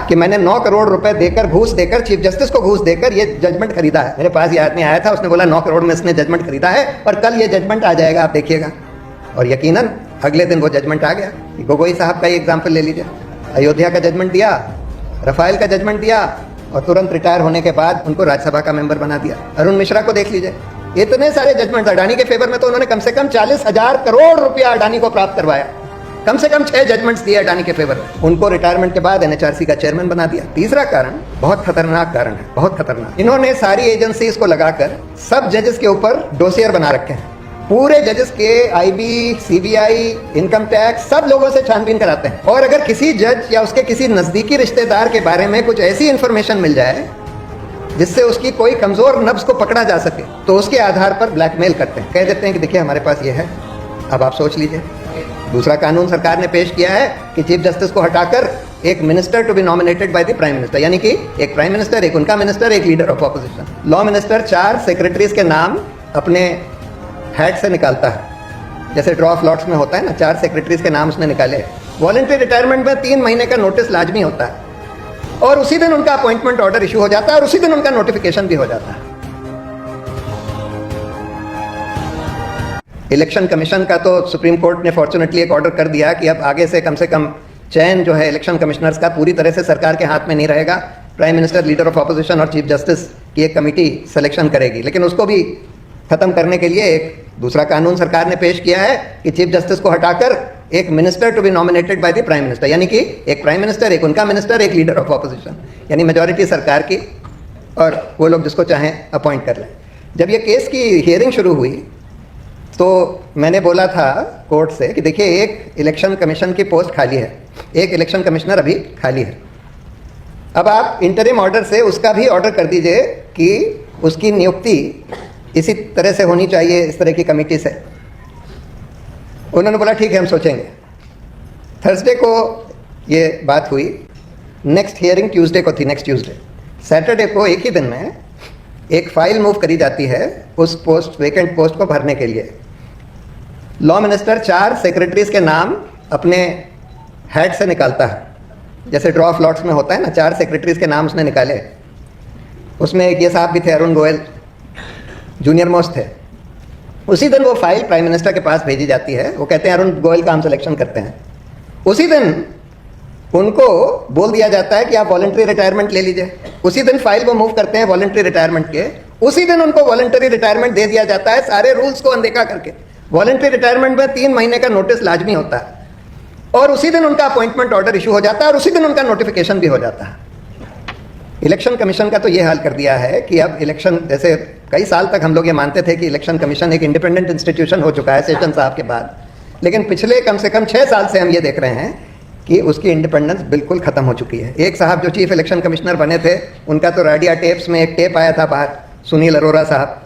कि मैंने 9 करोड़ रुपए देकर, घूस देकर, चीफ जस्टिस को घूस देकर ये जजमेंट खरीदा है। मेरे पास ये आदमी आया था, उसने बोला 9 करोड़ में इसने जजमेंट खरीदा है और कल ये जजमेंट आ जाएगा, आप देखिएगा। और यकीनन अगले दिन वो जजमेंट आ गया। गोगोई साहब का ही एग्जाम्पल ले लीजिए, अयोध्या का जजमेंट दिया, रफाल का जजमेंट दिया और तुरंत रिटायर होने के बाद उनको राज्यसभा का मेंबर बना दिया। अरुण मिश्रा को देख लीजिए, इतने सारे जजमेंट अडानी के फेवर में तो उन्होंने कम से कम 40,000 करोड़ रुपया अडानी को प्राप्त करवाया। कम से कम 6 जजमेंट्स दिए अडानी के फेवर में। उनको रिटायरमेंट के बाद एनएचआरसी का चेयरमैन बना दिया। तीसरा कारण बहुत खतरनाक कारण है, बहुत खतरनाक। इन्होंने सारी एजेंसीज को लगाकर सब जजेस के ऊपर डोसियर बना रखे हैं। पूरे जजेस के आईबी, सीबीआई, इनकम टैक्स सब लोगों से छानबीन कराते हैं। और अगर किसी जज या उसके किसी नजदीकी रिश्तेदार के बारे में कुछ ऐसी इंफॉर्मेशन मिल जाए जिससे उसकी कोई कमजोर नब्ज को पकड़ा जा सके, तो उसके आधार पर ब्लैकमेल करते हैं। कह देते हैं कि देखिए हमारे पास ये है, अब आप सोच लीजिए। दूसरा कानून सरकार ने पेश किया है कि चीफ जस्टिस को हटाकर एक minister to be nominated by the prime minister, यानी कि एक प्राइम मिनिस्टर, एक उनका मिनिस्टर, एक leader of opposition. Law minister 4 secretaries के नाम अपने हैड से निकालता है, जैसे ड्रॉ ऑफ लॉट्स में होता है ना, 4 सेक्रेटरीज के नाम उसने निकाले। वॉलंटरी रिटायरमेंट में 3 महीने का नोटिस लाजमी होता है और उसी दिन उनका अपॉइंटमेंट ऑर्डर इशू हो जाता है और उसी दिन उनका नोटिफिकेशन भी हो जाता है। इलेक्शन कमीशन का तो सुप्रीम कोर्ट ने फॉर्चुनेटली एक ऑर्डर कर दिया कि अब आगे से कम चयन जो है इलेक्शन कमिश्नर्स का पूरी तरह से सरकार के हाथ में नहीं रहेगा। Prime minister, leader of opposition और चीफ जस्टिस की एक कमेटी सिलेक्शन करेगी। लेकिन उसको भी खत्म करने के लिए एक दूसरा कानून सरकार ने पेश किया है कि चीफ जस्टिस को हटाकर एक minister to be nominated by the prime minister, यानी कि एक प्राइम मिनिस्टर, एक उनका मिनिस्टर, एक लीडर ऑफ ऑपोजिशन, यानी मेजॉरिटी सरकार की, और वो लोग जिसको चाहें अपॉइंट कर लें। जब ये केस की हियरिंग शुरू हुई तो मैंने बोला था कोर्ट से कि देखिए एक इलेक्शन कमीशन की पोस्ट खाली है, एक इलेक्शन कमिश्नर अभी खाली है। अब आप इंटरिम ऑर्डर से उसका भी ऑर्डर कर दीजिए कि उसकी नियुक्ति इसी तरह से होनी चाहिए, इस तरह की कमेटी से। उन्होंने बोला ठीक है, हम सोचेंगे। थर्सडे को ये बात हुई, नेक्स्ट हियरिंग ट्यूसडे को थी, नेक्स्ट ट्यूसडे। सैटरडे को एक ही दिन में एक फाइल मूव करी जाती है उस पोस्ट, वेकेंट पोस्ट को भरने के लिए। लॉ मिनिस्टर 4 सेक्रेटरीज के नाम अपने हेड से निकालता है, जैसे ड्रॉ ऑफ लॉट्स में होता है ना, 4 सेक्रेटरीज के नाम उसने निकाले। उसमें एक ये साहब भी थे, अरुण गोयल जूनियर मोस्ट थे। उसी दिन वो फाइल प्राइम मिनिस्टर के पास भेजी जाती है। वो कहते हैं अरुण गोयल का हम सिलेक्शन करते हैं। उसी दिन उनको बोल दिया जाता है कि आप वॉलंटरी रिटायरमेंट ले लीजिए। उसी दिन फाइल वो मूव करते हैं वॉलंटरी रिटायरमेंट के। उसी दिन उनको वॉलंटरी रिटायरमेंट दे दिया जाता है, सारे रूल्स को अनदेखा करके। वॉलंटरी रिटायरमेंट में 3 महीने का नोटिस लाजमी होता है और उसी दिन उनका अपॉइंटमेंट ऑर्डर इशू हो जाता है और उसी दिन उनका नोटिफिकेशन भी हो जाता है। इलेक्शन कमीशन का तो ये हाल कर दिया है कि अब इलेक्शन, जैसे कई साल तक हम लोग ये मानते थे कि इलेक्शन कमीशन एक इंडिपेंडेंट इंस्टीट्यूशन हो चुका है सेशन साहब के बाद, लेकिन पिछले कम से कम 6 साल से हम ये देख रहे हैं कि उसकी इंडिपेंडेंस बिल्कुल खत्म हो चुकी है। एक साहब जो चीफ इलेक्शन कमिश्नर बने थे, उनका तो रेडिया टेप्स में एक टेप आया था बाहर, सुनील अरोरा साहब,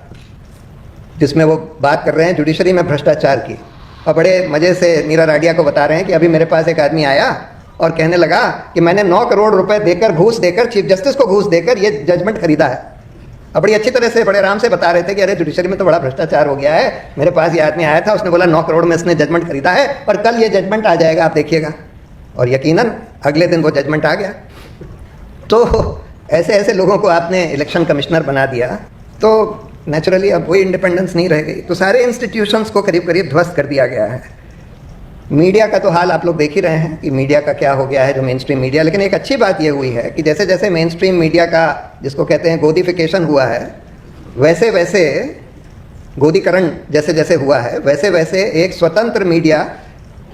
जिसमें वो बात कर रहे हैं जुडिशरी में भ्रष्टाचार की, और बड़े मजे से नीरा राडिया को बता रहे हैं कि अभी मेरे पास एक आदमी आया और कहने लगा कि मैंने 9 करोड़ रुपए देकर, घूस देकर, चीफ जस्टिस को घूस देकर ये जजमेंट खरीदा है। और बड़ी अच्छी तरह से, बड़े आराम से बता रहे थे कि अरे जुडिशरी में तो बड़ा भ्रष्टाचार हो गया है, मेरे पास ये आदमी आया था, उसने बोला 9 करोड़ में इसने जजमेंट खरीदा है और कल ये जजमेंट आ जाएगा, आप देखिएगा। और यकीनन अगले दिन वो जजमेंट आ गया। तो ऐसे ऐसे लोगों को आपने इलेक्शन कमिश्नर बना दिया तो नेचुरली अब वही इंडिपेंडेंस नहीं रह गई। तो सारे इंस्टीट्यूशंस को करीब करीब ध्वस्त कर दिया गया है। मीडिया का तो हाल आप लोग देख ही रहे हैं कि मीडिया का क्या हो गया है, जो मेन स्ट्रीम मीडिया। लेकिन एक अच्छी बात यह हुई है कि जैसे जैसे मेन स्ट्रीम मीडिया का, जिसको कहते हैं गोदीफिकेशन हुआ है, वैसे वैसे गोदीकरण जैसे जैसे हुआ है, वैसे वैसे एक स्वतंत्र मीडिया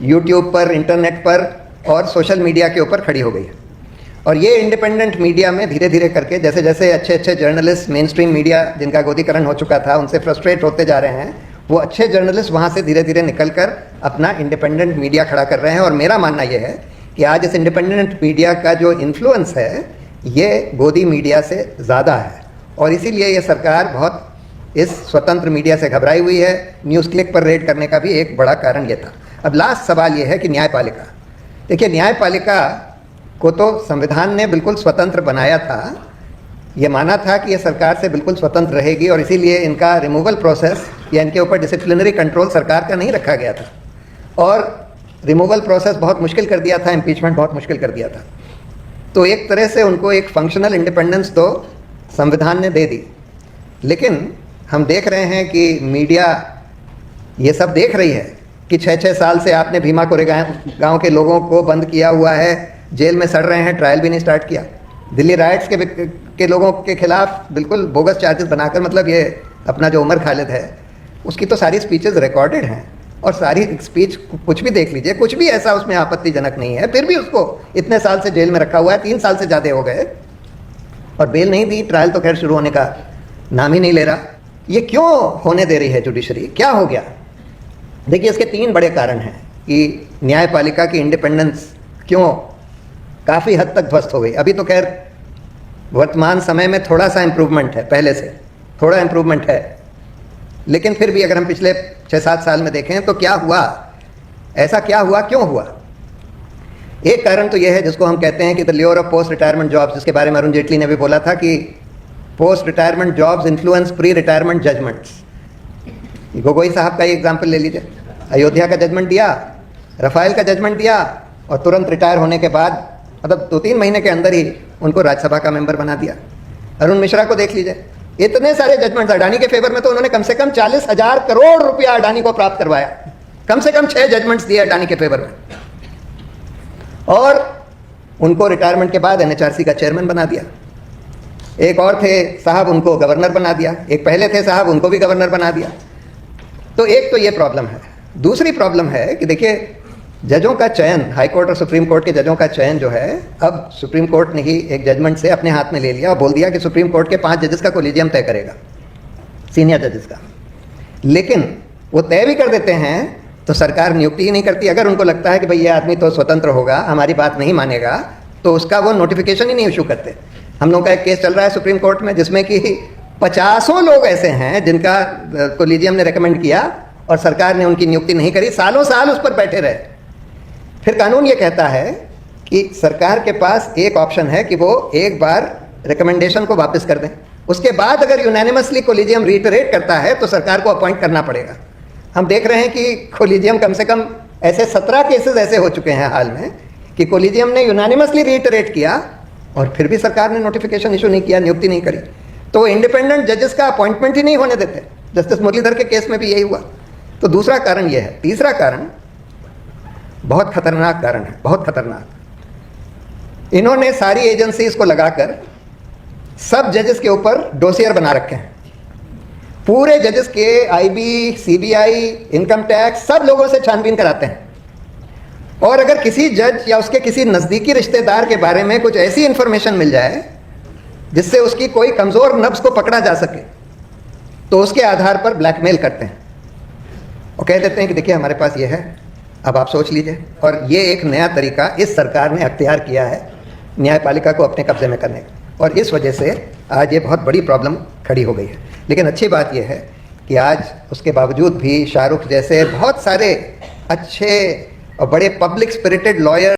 यूट्यूब पर, इंटरनेट पर और सोशल मीडिया के ऊपर खड़ी हो गई है। और ये इंडिपेंडेंट मीडिया में धीरे धीरे करके, जैसे जैसे अच्छे अच्छे जर्नलिस्ट, मेन स्ट्रीम मीडिया जिनका गोदीकरण हो चुका था, उनसे फ्रस्ट्रेट होते जा रहे हैं, वो अच्छे जर्नलिस्ट वहाँ से धीरे धीरे निकलकर अपना इंडिपेंडेंट मीडिया खड़ा कर रहे हैं। और मेरा मानना ये है कि आज इस इंडिपेंडेंट मीडिया का जो इन्फ्लुएंस है, ये गोदी मीडिया से ज़्यादा है। और इसीलिए ये सरकार बहुत इस स्वतंत्र मीडिया से घबराई हुई है। न्यूज़ क्लिक पर रेड करने का भी एक बड़ा कारण ये था। अब लास्ट सवाल ये है कि न्यायपालिका, देखिए न्यायपालिका को तो संविधान ने बिल्कुल स्वतंत्र बनाया था, ये माना था कि ये सरकार से बिल्कुल स्वतंत्र रहेगी और इसीलिए इनका रिमूवल प्रोसेस या इनके ऊपर डिसिप्लिनरी कंट्रोल सरकार का नहीं रखा गया था। और रिमूवल प्रोसेस बहुत मुश्किल कर दिया था, इम्पीचमेंट बहुत मुश्किल कर दिया था। तो एक तरह से उनको एक फंक्शनल इंडिपेंडेंस तो संविधान ने दे दी, लेकिन हम देख रहे हैं कि मीडिया ये सब देख रही है कि 6-6 साल से आपने भीमा कोरेगांव गांव के लोगों को बंद किया हुआ है, जेल में सड़ रहे हैं, ट्रायल भी नहीं स्टार्ट किया। दिल्ली राइट्स के लोगों के खिलाफ बिल्कुल बोगस चार्जेस बनाकर, मतलब ये अपना जो उमर खालिद है उसकी तो सारी स्पीचेस रिकॉर्डेड हैं, और सारी स्पीच कुछ भी देख लीजिए, कुछ भी ऐसा उसमें आपत्तिजनक नहीं है, फिर भी उसको इतने साल से जेल में रखा हुआ है, 3 साल से ज़्यादा हो गए और बेल नहीं दी। ट्रायल तो खैर शुरू होने का नाम ही नहीं ले रहा। ये क्यों होने दे रही है जुडिशरी? क्या हो गया? देखिए, इसके 3 बड़े कारण हैं कि न्यायपालिका की इंडिपेंडेंस क्यों काफ़ी हद तक ध्वस्त हो गई। अभी तो खैर वर्तमान समय में थोड़ा सा इम्प्रूवमेंट है, पहले से थोड़ा इम्प्रूवमेंट है, लेकिन फिर भी अगर हम पिछले 6-7 साल में देखें तो क्या हुआ, ऐसा क्या हुआ, क्यों हुआ? एक कारण तो यह है जिसको हम कहते हैं कि the lure of post retirement jobs, जिसके बारे में अरुण जेटली ने भी बोला था कि post retirement jobs influence pre retirement judgments. Gogoi साहब का ही एग्जाम्पल ले लीजिए, अयोध्या का जजमेंट दिया, रफाइल का जजमेंट दिया, और तुरंत रिटायर होने के बाद मतलब 2-3 महीने के अंदर ही उनको राज्यसभा का मेंबर बना दिया। अरुण मिश्रा को देख लीजिए, इतने सारे जजमेंट्स अडानी के फेवर में, तो उन्होंने कम से कम 40,000 करोड़ रुपया अडानी को प्राप्त करवाया। कम से कम 6 जजमेंट्स दिए अडानी के फेवर में, और उनको रिटायरमेंट के बाद एनएचआरसी का चेयरमैन बना दिया। एक और थे साहब, उनको गवर्नर बना दिया। एक पहले थे साहब, उनको भी गवर्नर बना दिया। तो एक तो ये प्रॉब्लम है। दूसरी प्रॉब्लम है कि देखिए, जजों का चयन, हाई कोर्ट और सुप्रीम कोर्ट के जजों का चयन जो है, अब सुप्रीम कोर्ट ने ही एक जजमेंट से अपने हाथ में ले लिया और बोल दिया कि सुप्रीम कोर्ट के 5 जजेस का कोलिजियम तय करेगा, सीनियर जजेस का। लेकिन वो तय भी कर देते हैं तो सरकार नियुक्ति ही नहीं करती। अगर उनको लगता है कि भाई ये आदमी तो स्वतंत्र होगा, हमारी बात नहीं मानेगा, तो उसका वो नोटिफिकेशन ही नहीं इशू करते। हम लोग का एक केस चल रहा है सुप्रीम कोर्ट में जिसमें कि 50 लोग ऐसे हैं जिनका कोलिजियम ने रेकमेंड किया और सरकार ने उनकी नियुक्ति नहीं करी, सालों साल उस पर बैठे रहे। फिर कानून ये कहता है कि सरकार के पास एक ऑप्शन है कि वो एक बार रिकमेंडेशन को वापस कर दें, उसके बाद अगर यूनानिमसली कोलिजियम रीटरेट करता है तो सरकार को अपॉइंट करना पड़ेगा। हम देख रहे हैं कि कोलिजियम कम से कम ऐसे 17 केसेस ऐसे हो चुके हैं हाल में कि कोलिजियम ने यूनानिमसली रीटरेट किया और फिर भी सरकार ने नोटिफिकेशन इशू नहीं किया, नियुक्ति नहीं करी। तो इंडिपेंडेंट जजेस का अपॉइंटमेंट ही नहीं होने देते। जस्टिस मुरलीधर के केस में भी यही हुआ। तो दूसरा कारण यह है। तीसरा कारण बहुत खतरनाक कारण है, बहुत खतरनाक। इन्होंने सारी एजेंसीज को लगाकर सब जजेस के ऊपर डोसियर बना रखे हैं। पूरे जजेस के आईबी, सीबीआई, इनकम टैक्स सब लोगों से छानबीन कराते हैं, और अगर किसी जज या उसके किसी नज़दीकी रिश्तेदार के बारे में कुछ ऐसी इंफॉर्मेशन मिल जाए जिससे उसकी कोई कमज़ोर नब्ज को पकड़ा जा सके तो उसके आधार पर ब्लैकमेल करते हैं और कह देते हैं कि देखिए हमारे पास ये है, अब आप सोच लीजिए। और ये एक नया तरीका इस सरकार ने अख्तियार किया है न्यायपालिका को अपने कब्जे में करने का, और इस वजह से आज ये बहुत बड़ी प्रॉब्लम खड़ी हो गई है। लेकिन अच्छी बात यह है कि आज उसके बावजूद भी शाहरुख जैसे बहुत सारे अच्छे और बड़े पब्लिक स्पिरिटेड लॉयर